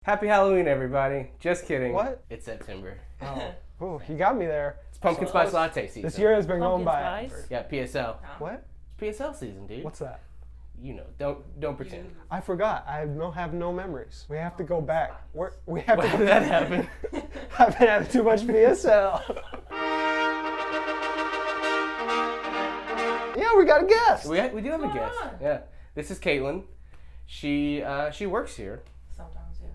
Happy Halloween, everybody. Just kidding. What? It's September. Oh, ooh, you got me there. It's pumpkin spice latte season. This year has been going Pumpkin by. spice? Yeah, PSL. What? It's PSL season, dude. What's that? You know, don't pretend. I forgot. I have no memories. We have to go back. We have When to. did that happen? I've been having too much PSL. Yeah, we got a guest. We do have a guest. Yeah. This is Caitlin. She works here. Sometimes, yeah.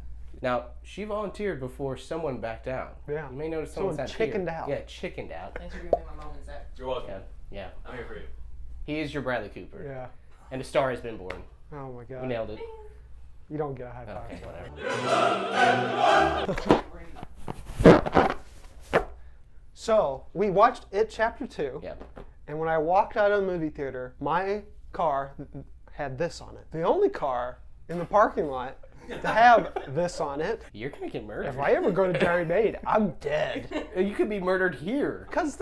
Now, she volunteered before someone backed out. Yeah. You may notice Someone someone's chickened out. Yeah, chickened out. Thanks for giving me my moment, Zach. You're welcome. Yeah. I'm here for you. He is your Bradley Cooper. Yeah. And a star has been born. Oh my We God. nailed it. You don't get a high five. Okay, whatever. So we watched It Chapter 2. Yeah. And when I walked out of the movie theater, my car had this on it. The only car in the parking lot to have this on it. You're gonna get murdered. If I ever go to Jerry Maid, I'm dead. You could be murdered here. Because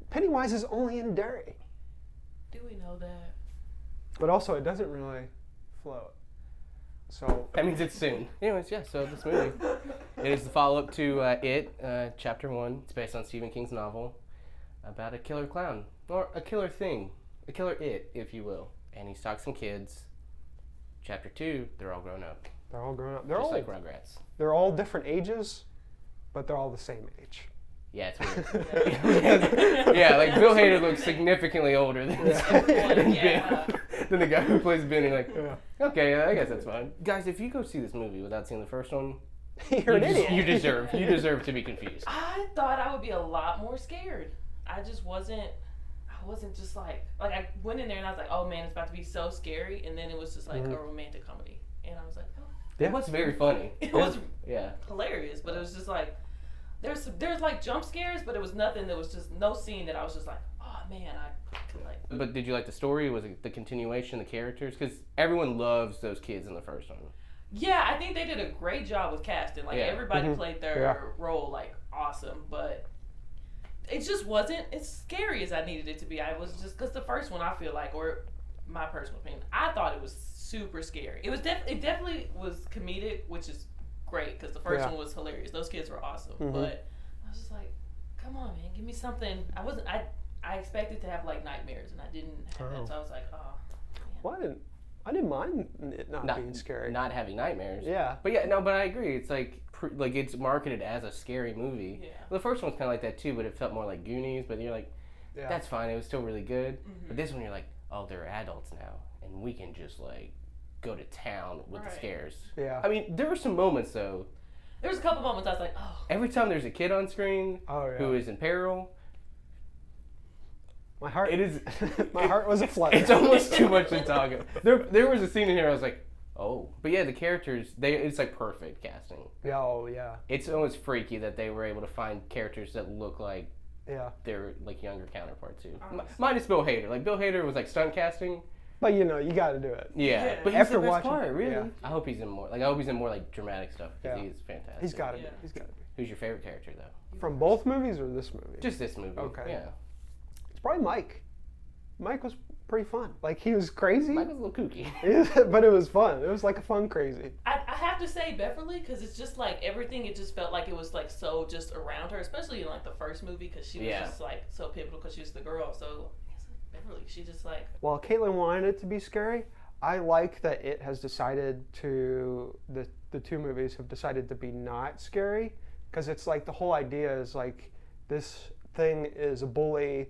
Pennywise is only in Derry. Do we know that? But also, it doesn't really float. So, That means it's soon. Anyways, yeah, so this movie. It is the follow-up to It, Chapter 1. It's based on Stephen King's novel about a killer clown. Or a killer thing. A killer it, if you will. And he stalks some kids. Chapter 2, they're all grown up. they're all grown up. They're Just all like Rugrats. they're all different ages, but they're all the same age. Yeah, it's weird. Yeah, like Bill Hader looks significantly older than Yeah. than the guy who plays Benny. Like, Yeah. okay, I guess that's fine. Guys, if you go see this movie without seeing the first one, You're an idiot. you deserve to be confused. I thought I would be a lot more scared. I wasn't just like I went in there and I was like, oh man, it's about to be so scary. And then it was just like a romantic comedy. And I was like, oh. Yeah. It was very funny. It was Yeah. hilarious, but it was just like, there's like jump scares, but it was nothing that was just, no scene that I was just like, oh man, I could like. But did you like the story? Was it the continuation, the characters? Because everyone loves those kids in the first one. Yeah, I think they did a great job with casting. Like, Yeah. everybody played their Yeah. role, like, awesome. But it just wasn't as scary as I needed it to be. I was just, because the first one, I feel like, or my personal opinion, I thought it was super scary. It was it definitely was comedic, which is great, because the first one was hilarious. Those kids were awesome. But I was just like, come on, man, give me something. I expected to have, like, nightmares, and I didn't have that. So I was like, oh, man. Well, I didn't mind it not being scary. Not having nightmares. Yeah. But yeah, no, but I agree. It's like it's marketed as a scary movie. Yeah. Well, the first one's kind of like that too, but it felt more like Goonies. But you're like, Yeah. that's fine. It was still really good. But this one, you're like, oh, they're adults now, and we can just like go to town with the Right. scares. Yeah. I mean, there were some moments though. There was a couple moments I was like, oh. Every time there's a kid on screen who is in peril, My heart. it is. My heart was aflutter. It's almost too much to talk about. There was a scene in here I was like, oh. But yeah, the characters, it's like perfect casting. Yeah. Oh yeah. It's almost freaky that they were able to find characters that look like Yeah. their like younger counterpart too. Honestly. Minus Bill Hader. Like Bill Hader was like stunt casting. But you got to do it. Yeah. Yeah. But he's After the best watching- part, really. yeah. I hope he's in more. Like I hope he's in more like dramatic stuff because Yeah. he's fantastic. He's got to Yeah. be. He's got to be. Who's your favorite character though? From both movies or this movie? Just this movie. Okay. Yeah. It's probably Mike. Mike was pretty fun. Like he was crazy, Mike was a little kooky. but it was fun. It was like a fun crazy. I have to say Beverly, because it's just like everything, it just felt like it was like so just around her, especially in like the first movie, because she was just like so pivotal because she was the girl. So it's like Beverly, she just like, While Caitlin wanted it to be scary, I like that it has decided to the two movies have decided to be not scary, because it's like the whole idea is like this thing is a bully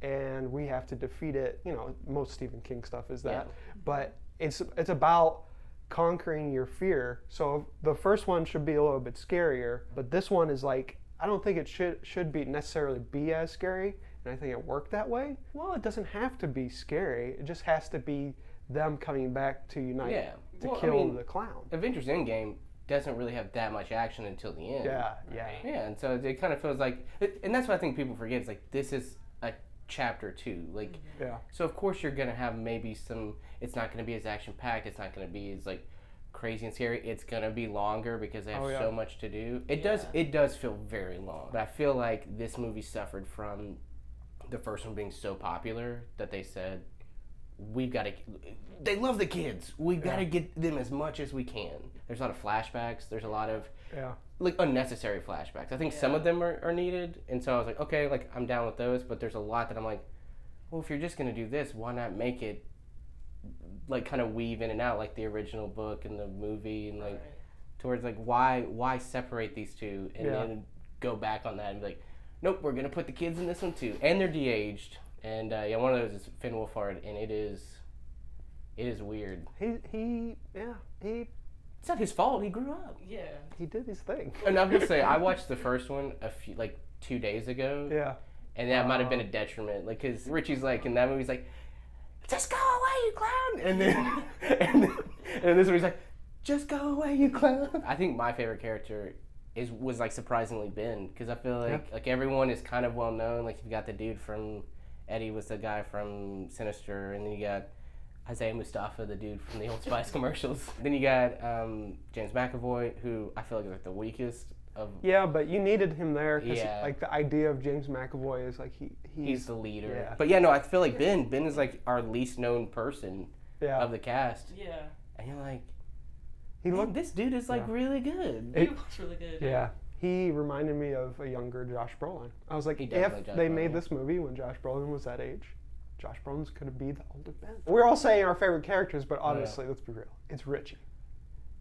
and we have to defeat it. Most Stephen King stuff is that, Yeah. but it's about conquering your fear. So the first one should be a little bit scarier, but this one is like, I don't think it should be necessarily be as scary, and I think it worked that way. Well, it doesn't have to be scary. It just has to be them coming back to unite to Well, I kill mean, the clown. Avengers Endgame doesn't really have that much action until the end. Yeah. Yeah, and so it kind of feels like, and that's what I think people forget. It's like this is a chapter 2. Like, Yeah. so of course you're gonna have maybe some. It's not gonna be as action packed. It's not gonna be as like crazy and scary. It's gonna be longer because they have so much to do. It does feel very long. But I feel like this movie suffered from the first one being so popular that they said we've got to. They love the kids. We've got to get them as much as we can. There's a lot of flashbacks. There's a lot of like unnecessary flashbacks. I think some of them are needed, and so I was like, okay, like I'm down with those. But there's a lot that I'm like, well, if you're just gonna do this, why not make it like kind of weave in and out like the original book and the movie, and like towards like why separate these two and then go back on that and be like, nope, we're gonna put the kids in this one too, and they're de-aged. And one of those is Finn Wolfhard, and it is weird. He It's not his fault. He grew up. Yeah. he did his thing. And I'm gonna say I watched the first one 2 days ago. Yeah. And that might have been a detriment, like, cause Richie's like in that movie, he's like, "Just go away, you clown!" And then and this movie's like, "Just go away, you clown!" I think my favorite character was like surprisingly Ben, because I feel like everyone is kind of well known. Like you got the dude from Eddie was the guy from Sinister, and then you got Isaiah Mustafa, the dude from the Old Spice commercials. Then you got James McAvoy, who I feel like is like the weakest of. Yeah, but you needed him there because like the idea of James McAvoy is like he's the leader. Yeah. But yeah, no, I feel like Ben is like our least known person of the cast. Yeah. And you're like, he looked. this dude is like really good. He looks really good. Yeah. He reminded me of a younger Josh Brolin. I was like, if they made this movie when Josh Brolin was that age, Josh Brolin's gonna be the older Ben. We're all saying our favorite characters, but honestly, let's be real. It's Richie.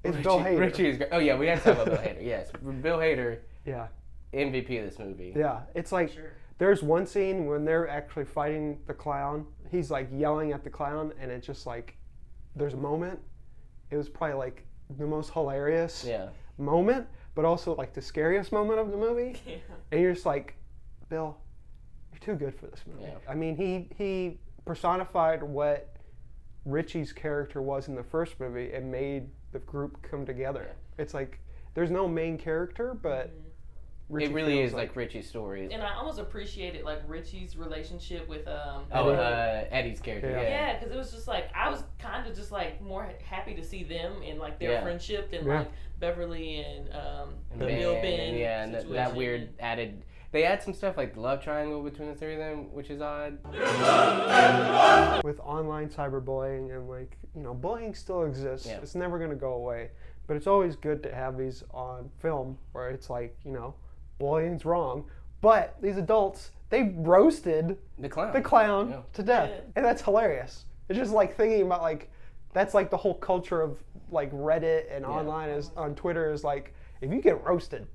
It's Bill Hader. Richie is great. Oh yeah, we have to talk about Bill Hader. Yes, Bill Hader. Yeah. MVP of this movie. Yeah. It's like there's one scene when they're actually fighting the clown. He's like yelling at the clown, and it's just like there's a moment. It was probably like the most hilarious moment, but also like the scariest moment of the movie. Yeah. And you're just like, Bill, you're too good for this movie. Yeah. I mean, he personified what Richie's character was in the first movie and made the group come together. Yeah. It's like there's no main character, but Richie it really is like Richie's story. And I almost appreciated like Richie's relationship with Eddie's character. Yeah, because it was just like I was kind of just like more happy to see them and like their friendship than like Beverly and the Bill Ben. Yeah, and that weird added. They add some stuff like the love triangle between the three of them, which is odd. With online cyberbullying and like, you know, bullying still exists. Yeah. It's never going to go away. But it's always good to have these on film where it's like, you know, bullying's wrong. But these adults, they roasted the clown to death. Yeah. And that's hilarious. It's just like thinking about like, that's like the whole culture of like Reddit and online is on Twitter is like, if you get roasted,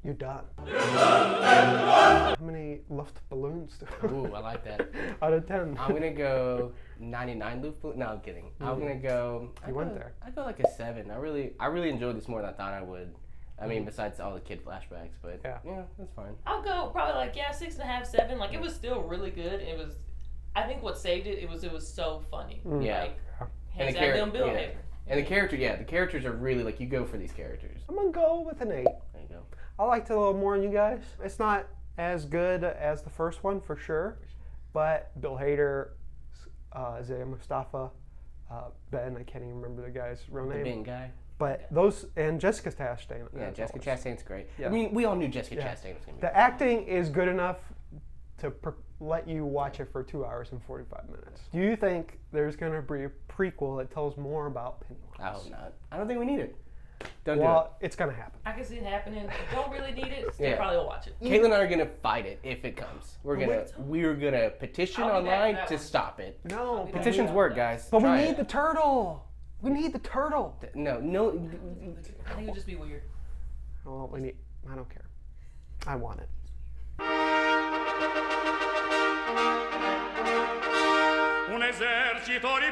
you're done. How many Luftballons? Ooh, I like that. Out of 10. I'm going to go 99 Luftballons. No, I'm kidding. I'm going to go... You went there. I go like a 7. I really enjoyed this more than I thought I would. I mean, besides all the kid flashbacks, but yeah, that's fine. I'll go probably like, 6.5, 7. Like, it was still really good. It was... I think what saved it was so funny. Yeah. Like, hands down Bill Hader. And the characters are really, like, you go for these characters. I'm going to go with an 8. There you go. I liked it a little more than you guys. It's not as good as the first one, for sure. But Bill Hader, Isaiah Mustafa, Ben, I can't even remember the guy's real name. The Ben guy. But those, and Jessica Chastain. Yeah, Jessica Chastain's great. Yeah. I mean, we all knew Jessica Chastain was going to be The acting is good enough to let you watch it for 2 hours and 45 minutes. Do you think there's going to be a prequel that tells more about Pennywise? I hope not. I don't think we need it. Don't do it. It's going to happen. I can see it happening. Don't really need it. Still probably will watch it. Caitlin and I are going to fight it if it comes. We're gonna petition online to stop it. No. Petitions work, guys. But we need the turtle. We need the turtle. No. I think it would just be weird. Well, I don't care. I want it. Un esercito di